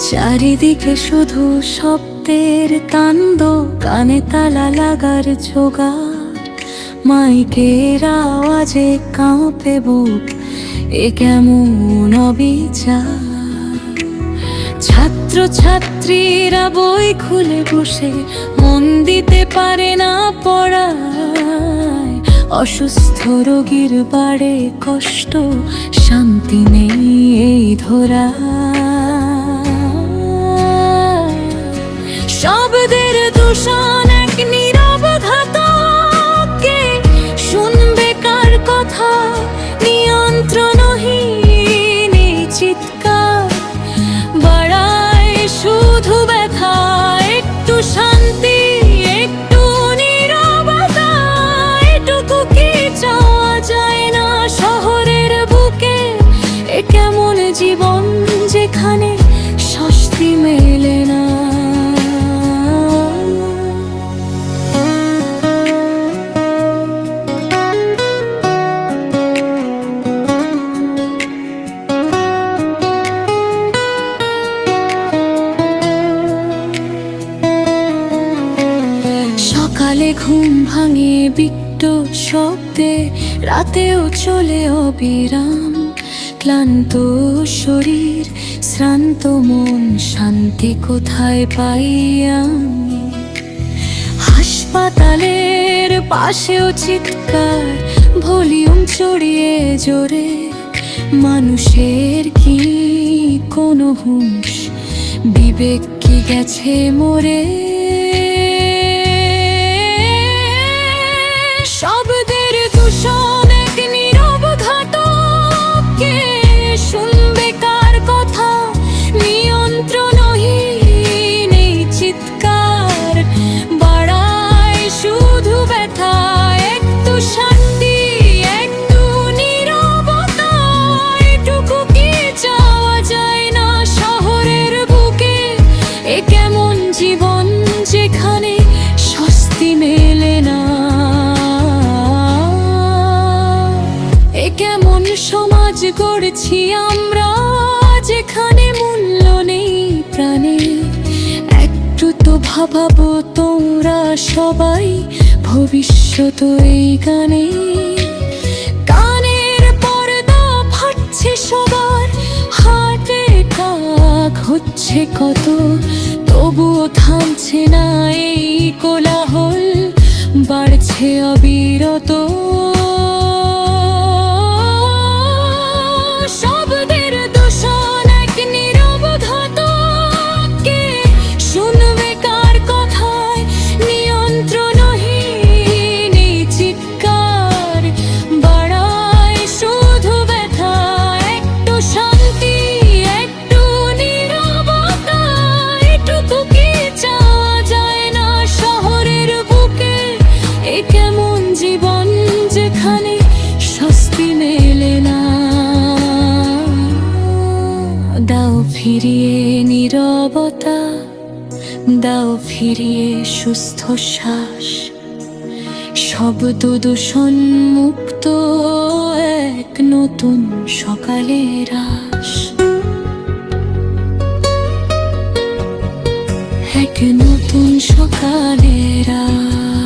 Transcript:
চারিদিকে শুধু শব্দের তাণ্ডব, কানে তালা লাগার জোগাড়, মাইকের আওয়াজে কাঁপে বুক, এ কেমন অবিচার। ছাত্র ছাত্রীরা বই খুলে বসে মন দিতে পারে না পড়ায়, অসুস্থ রোগীর বাড়ে কষ্ট, শান্তি নেই এই ধরা। শব্দের দূষণ এক নীরব ঘাতক, কে শুনবে কার কথা, নিয়ন্ত্রণহীন এই চিৎকার বাড়ায় শুধু ব্যথা। একটু শান্তি, একটু নীরবতা, এটুকু কি চাওয়া যায় না শহরের বুকে? এ কেমন জীবন যেখানে স্বস্তি মেলে না? সকালে ঘুম ভাঙে বিকট শব্দে, রাতেও চলে অবিরাম। ক্লান্ত শরীর, শ্রান্ত মন, শান্তি কোথায় পাই আমি? হাসপাতালের পাশেও চিৎকার, ভলিউম চড়িয়ে জোরে। মানুষের কি কোনো হুঁশ, বিবেক কি গেছে মরে? শব্দের দূষণ এক নীরব ঘাতক, কে শুনবে কার কথা, নিয়ন্ত্রণহীন এই চিৎকার বাড়ায় শুধু ব্যথা। একটু শান্তি, একটু নীরবতা, এটুকু কি চাওয়া যায় না শহরের বুকে? এ কেমন জীবন যেখানে স্বস্তি মেলে না? কেমন সমাজ গড়ছি আমরা, যেখানে মূল্য নেই প্রাণে? একটু তো ভাবাবো তোমরা সবাই, ভবিষ্যৎ এই গানে। কানের পর্দা ফাটছে সবার, হার্টে কাক হচ্ছে কত, তবুও থামছে না এই কোলাহল, বাড়ছে অবিরত। শব্দের দূষণ এক নীরব ঘাতক, কে শুনবে কার কথায়, নিয়ন্ত্রণহীন এই চিৎকার বাড়ায় শুধু ব্যথা। একটু শান্তি, একটু নীরবতা, এটুকু কি চাওয়া যায় না শহরের বুকে? এ কেমন জীবন যেখানে স্বস্তি মেলে না? দাও ফিরিয়ে নীরবতা, দাও ফিরিয়ে সুস্থ শ্বাস, শব্দ দূষণ মুক্ত এক নতুন সকালের আশ। এক নতুন সকালের আশ।